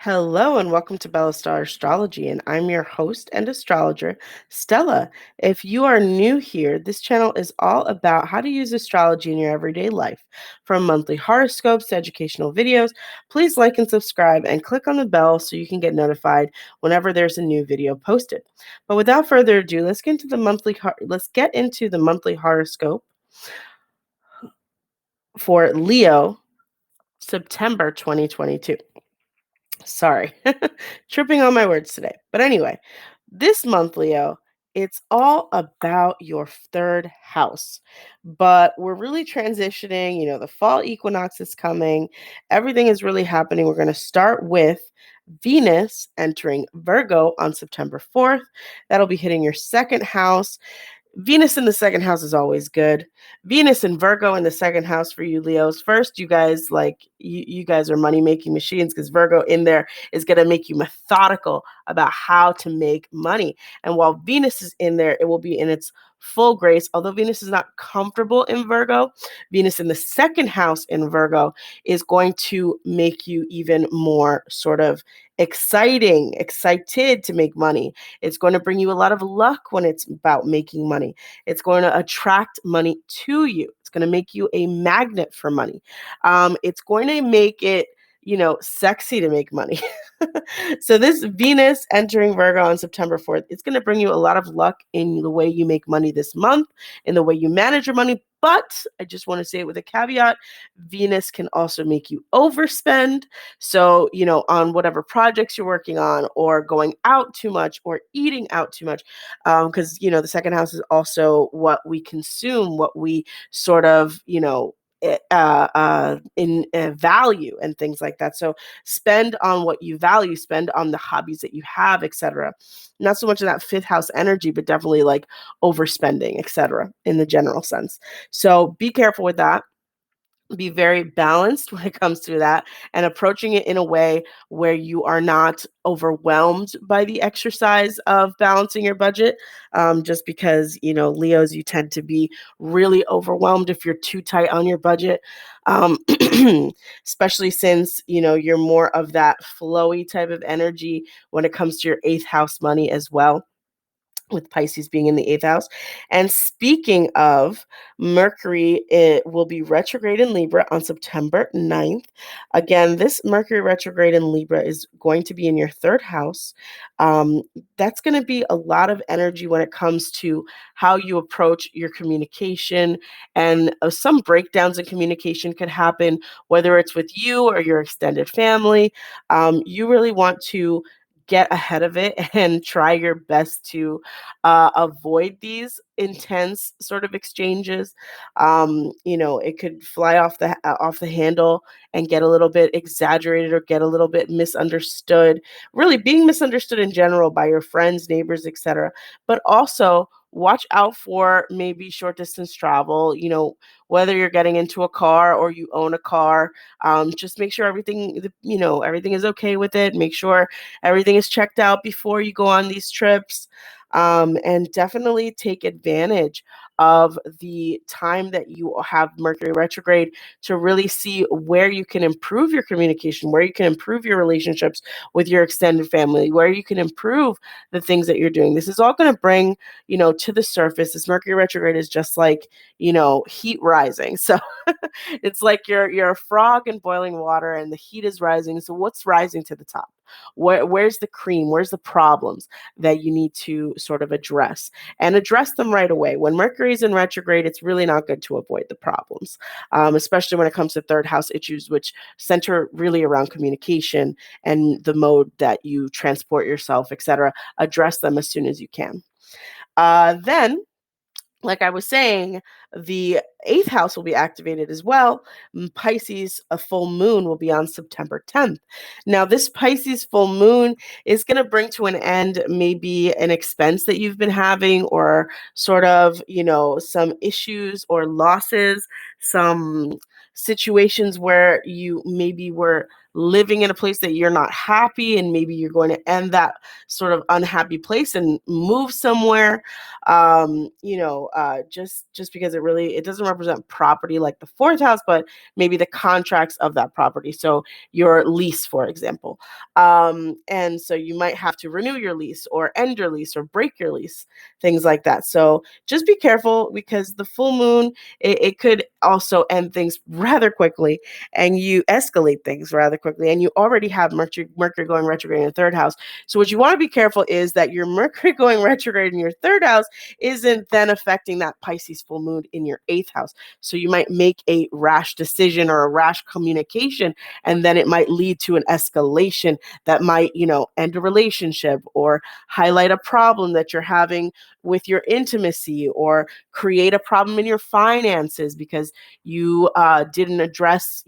Hello and welcome to Bella Star Astrology, and I'm your host and astrologer, Stella. If you are new here, this channel is all about how to use astrology in your everyday life. From monthly horoscopes to educational videos, please like and subscribe and click on the bell so you can get notified whenever there's a new video posted. But without further ado, let's get into the monthly horoscope for Leo, September 2022. Sorry, tripping on my words today. But anyway, this month, Leo, it's all about your third house. But we're really transitioning. The fall equinox is coming. Everything is really happening. We're going to start with Venus entering Virgo on September 4th. That'll be hitting your second house. Venus in the second house is always good. Venus and Virgo in the second house for you Leos. First, you guys you guys are money making machines because Virgo in there is going to make you methodical about how to make money. And while Venus is in there, it will be in its full grace. Although Venus is not comfortable in Virgo, Venus in the second house in Virgo is going to make you even more sort of excited to make money. It's going to bring you a lot of luck when it's about making money. It's going to attract money to you. It's going to make you a magnet for money. It's going to make it, sexy to make money. So this Venus entering Virgo on September 4th, it's going to bring you a lot of luck in the way you make money this month, in the way you manage your money. But I just want to say it with a caveat, Venus can also make you overspend. So, on whatever projects you're working on or going out too much or eating out too much, because, the second house is also what we consume, what we sort of, in value and things like that. So spend on what you value, spend on the hobbies that you have, etc. Not so much of that fifth house energy, but definitely like overspending, etc. in the general sense. So be careful with that. Be very balanced when it comes to that and approaching it in a way where you are not overwhelmed by the exercise of balancing your budget. Just because, Leos, you tend to be really overwhelmed if you're too tight on your budget. Um, Especially since, you're more of that flowy type of energy when it comes to your eighth house money as well, with Pisces being in the eighth house. And speaking of Mercury, it will be retrograde in Libra on September 9th. Again, this Mercury retrograde in Libra is going to be in your third house. That's going to be a lot of energy when it comes to how you approach your communication. And some breakdowns in communication could happen, whether it's with you or your extended family. You really want to get ahead of it and try your best to avoid these intense sort of exchanges. It could fly off the handle and get a little bit exaggerated or get a little bit misunderstood. Really being misunderstood in general by your friends, neighbors, etc. But also watch out for maybe short distance travel. Whether you're getting into a car or you own a car, just make sure everything is okay with it. Make sure everything is checked out before you go on these trips. And definitely take advantage of the time that you have Mercury retrograde to really see where you can improve your communication, where you can improve your relationships with your extended family, where you can improve the things that you're doing. This is all going to bring, to the surface. This Mercury retrograde is just like, heat rising. So it's like you're a frog in boiling water and the heat is rising. So what's rising to the top? Where's the cream? Where's the problems that you need to sort of address and address them right away? When Mercury is in retrograde, it's really not good to avoid the problems, especially when it comes to third house issues, which center really around communication and the mode that you transport yourself, etc. Address them as soon as you can. Then, like I was saying, the eighth house will be activated as well. Pisces, a full moon will be on September 10th. Now, this Pisces full moon is going to bring to an end maybe an expense that you've been having, or sort of, some issues or losses, some situations where you maybe were living in a place that you're not happy, and maybe you're going to end that sort of unhappy place and move somewhere. Just because it doesn't represent property like the fourth house, but maybe the contracts of that property. So your lease, for example. And so you might have to renew your lease or end your lease or break your lease, things like that. So just be careful, because the full moon, it could also end things rather quickly, and you escalate things rather quickly. And you already have Mercury going retrograde in your third house. So what you want to be careful is that your Mercury going retrograde in your third house isn't then affecting that Pisces full moon in your eighth house. So you might make a rash decision or a rash communication, and then it might lead to an escalation that might, end a relationship or highlight a problem that you're having with your intimacy, or create a problem in your finances because you didn't address,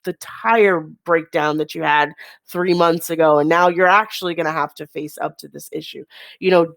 the tire breakdown that you had 3 months ago. And now you're actually going to have to face up to this issue.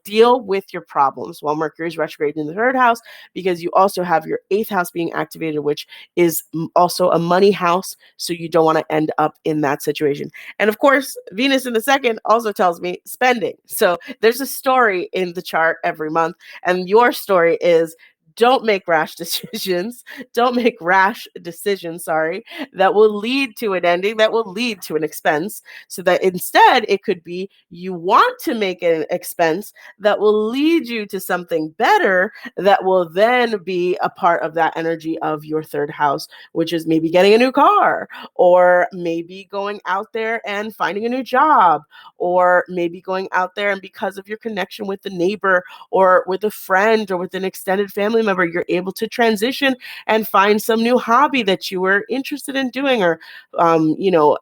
Deal with your problems while Mercury is retrograde in the third house, because you also have your eighth house being activated, which is also a money house. So you don't want to end up in that situation. And of course, Venus in the second also tells me spending. So there's a story in the chart every month, and your story is don't make rash decisions. Don't make rash decisions, that will lead to an ending, that will lead to an expense. So that instead, it could be you want to make an expense that will lead you to something better, that will then be a part of that energy of your third house, which is maybe getting a new car, or maybe going out there and finding a new job, or maybe going out there and because of your connection with the neighbor or with a friend or with an extended family member, you're able to transition and find some new hobby that you were interested in doing, or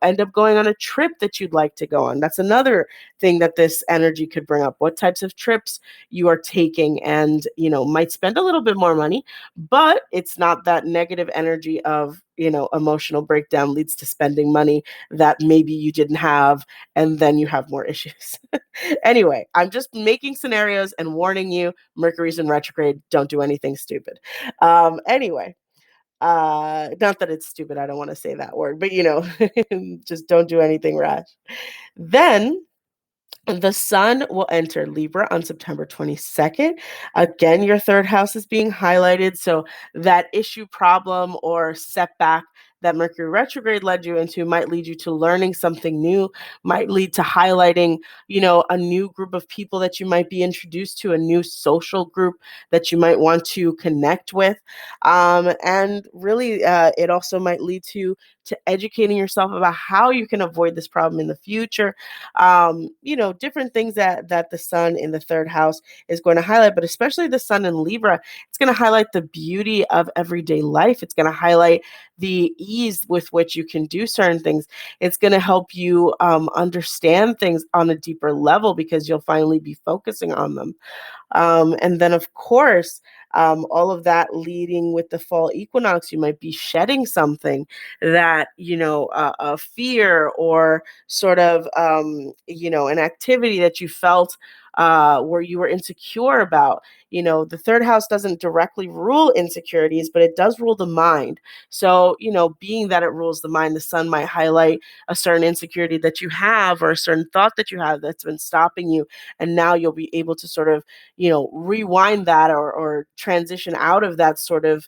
end up going on a trip that you'd like to go on. That's another thing that this energy could bring up. What types of trips you are taking, and might spend a little bit more money, but it's not that negative energy of emotional breakdown leads to spending money that maybe you didn't have, and then you have more issues. Anyway, I'm just making scenarios and warning you, Mercury's in retrograde, don't do anything stupid. Anyway, not that it's stupid, I don't want to say that word, but just don't do anything rash. Then the sun will enter Libra on September 22nd. Again, your third house is being highlighted. So that issue, problem, or setback that Mercury retrograde led you into might lead you to learning something new, might lead to highlighting, a new group of people that you might be introduced to, a new social group that you might want to connect with. And really, it also might lead to educating yourself about how you can avoid this problem in the future. Different things that the sun in the third house is going to highlight, but especially the sun in Libra, it's going to highlight the beauty of everyday life. It's going to highlight the ease with which you can do certain things. It's going to help you understand things on a deeper level, because you'll finally be focusing on them. And then, of course, all of that leading with the fall equinox, you might be shedding something that, a fear or sort of, an activity that you felt where you were insecure about. The third house doesn't directly rule insecurities, but it does rule the mind. So, being that it rules the mind, the sun might highlight a certain insecurity that you have, or a certain thought that you have that's been stopping you. And now you'll be able to sort of, rewind that, or transition out of that sort of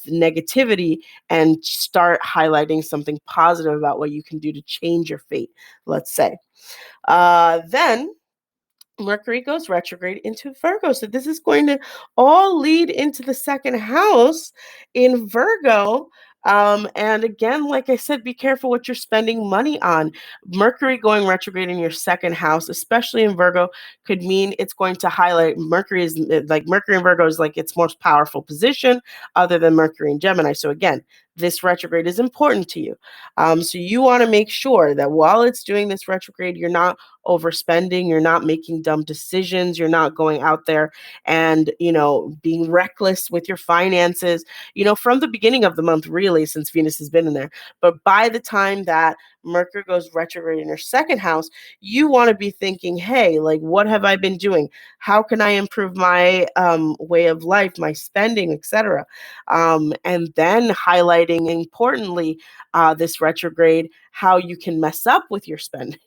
negativity and start highlighting something positive about what you can do to change your fate, let's say. Then Mercury goes retrograde into Virgo. So this is going to all lead into the second house in Virgo. And again, like I said, be careful what you're spending money on. Mercury going retrograde in your second house, especially in Virgo, could mean it's going to highlight Mercury in Virgo is like its most powerful position other than Mercury in Gemini. So again, this retrograde is important to you. So you want to make sure that while it's doing this retrograde, you're not overspending, you're not making dumb decisions, you're not going out there and, being reckless with your finances, from the beginning of the month, really, since Venus has been in there. But by the time that Mercury goes retrograde in your second house, you want to be thinking, hey, like, what have I been doing? How can I improve my way of life, my spending, etc.? And then highlighting importantly this retrograde, how you can mess up with your spending.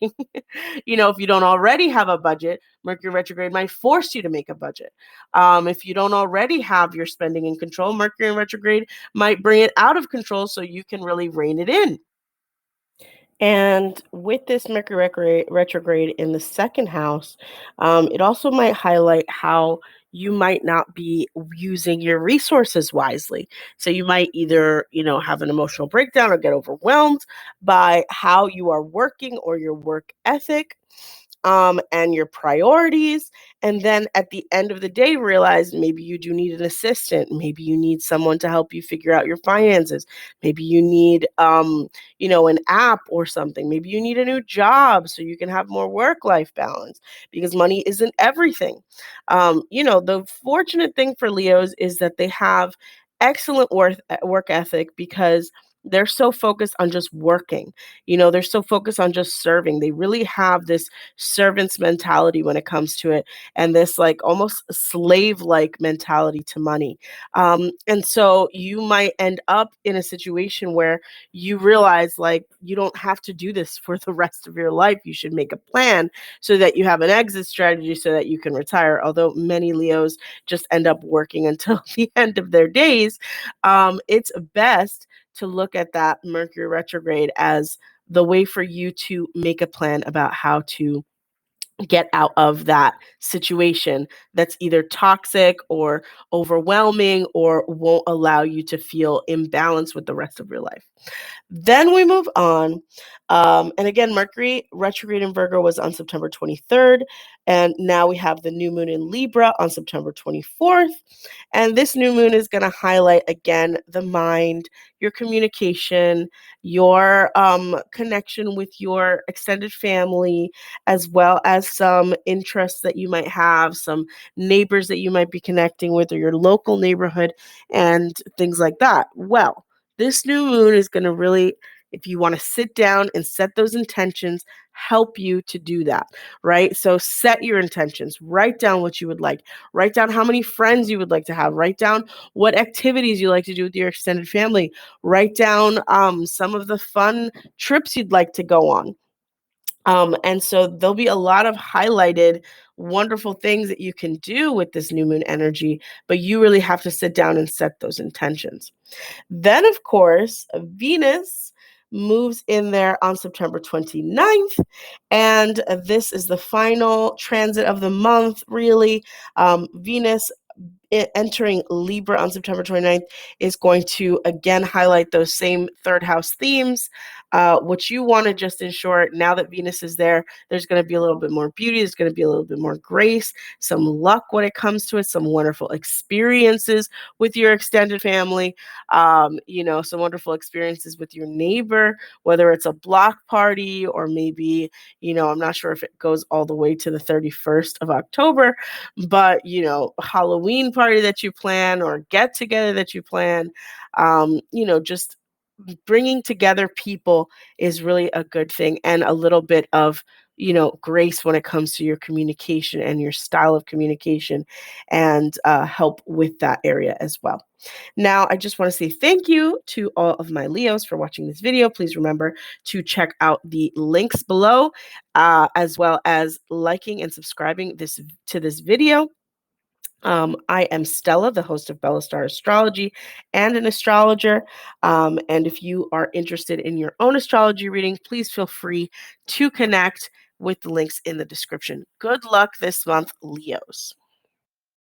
If you don't already have a budget, Mercury retrograde might force you to make a budget. If you don't already have your spending in control, Mercury in retrograde might bring it out of control so you can really rein it in. And with this Mercury retrograde in the second house, it also might highlight how you might not be using your resources wisely. So you might either, have an emotional breakdown or get overwhelmed by how you are working or your work ethic, and your priorities. And then at the end of the day, realize maybe you do need an assistant. Maybe you need someone to help you figure out your finances. Maybe you need, an app or something. Maybe you need a new job so you can have more work-life balance, because money isn't everything. The fortunate thing for Leos is that they have excellent work ethic, because they're so focused on just working. They're so focused on just serving. They really have this servant's mentality when it comes to it, and this like almost slave-like mentality to money. And so you might end up in a situation where you realize, like, you don't have to do this for the rest of your life. You should make a plan so that you have an exit strategy so that you can retire. Although many Leos just end up working until the end of their days, it's best to look at that Mercury retrograde as the way for you to make a plan about how to get out of that situation that's either toxic or overwhelming or won't allow you to feel imbalanced with the rest of your life. Then we move on. And again, Mercury retrograde in Virgo was on September 23rd. And now we have the new moon in Libra on September 24th. And this new moon is going to highlight again the mind, your communication, your connection with your extended family, as well as some interests that you might have, some neighbors that you might be connecting with, or your local neighborhood, and things like that. Well, this new moon is going to really, if you want to sit down and set those intentions, help you to do that, right? So set your intentions, write down what you would like, write down how many friends you would like to have, write down what activities you like to do with your extended family, write down some of the fun trips you'd like to go on. And so there'll be a lot of highlighted wonderful things that you can do with this new moon energy, but you really have to sit down and set those intentions. Then, of course, Venus moves in there on September 29th. And this is the final transit of the month, really. Venus entering Libra on September 29th is going to again highlight those same third house themes. What you want to just ensure, now that Venus is there, there's going to be a little bit more beauty, there's going to be a little bit more grace, some luck when it comes to it, some wonderful experiences with your extended family, some wonderful experiences with your neighbor, whether it's a block party or maybe, I'm not sure if it goes all the way to the 31st of October, but, Halloween party that you plan or get together that you plan, just bringing together people is really a good thing, and a little bit of grace when it comes to your communication and your style of communication, and help with that area as well. Now, I just want to say thank you to all of my Leos for watching this video. Please remember to check out the links below, as well as liking and subscribing to this video. I am Stella, the host of Bella Star Astrology and an astrologer. And if you are interested in your own astrology reading, please feel free to connect with the links in the description. Good luck this month, Leos.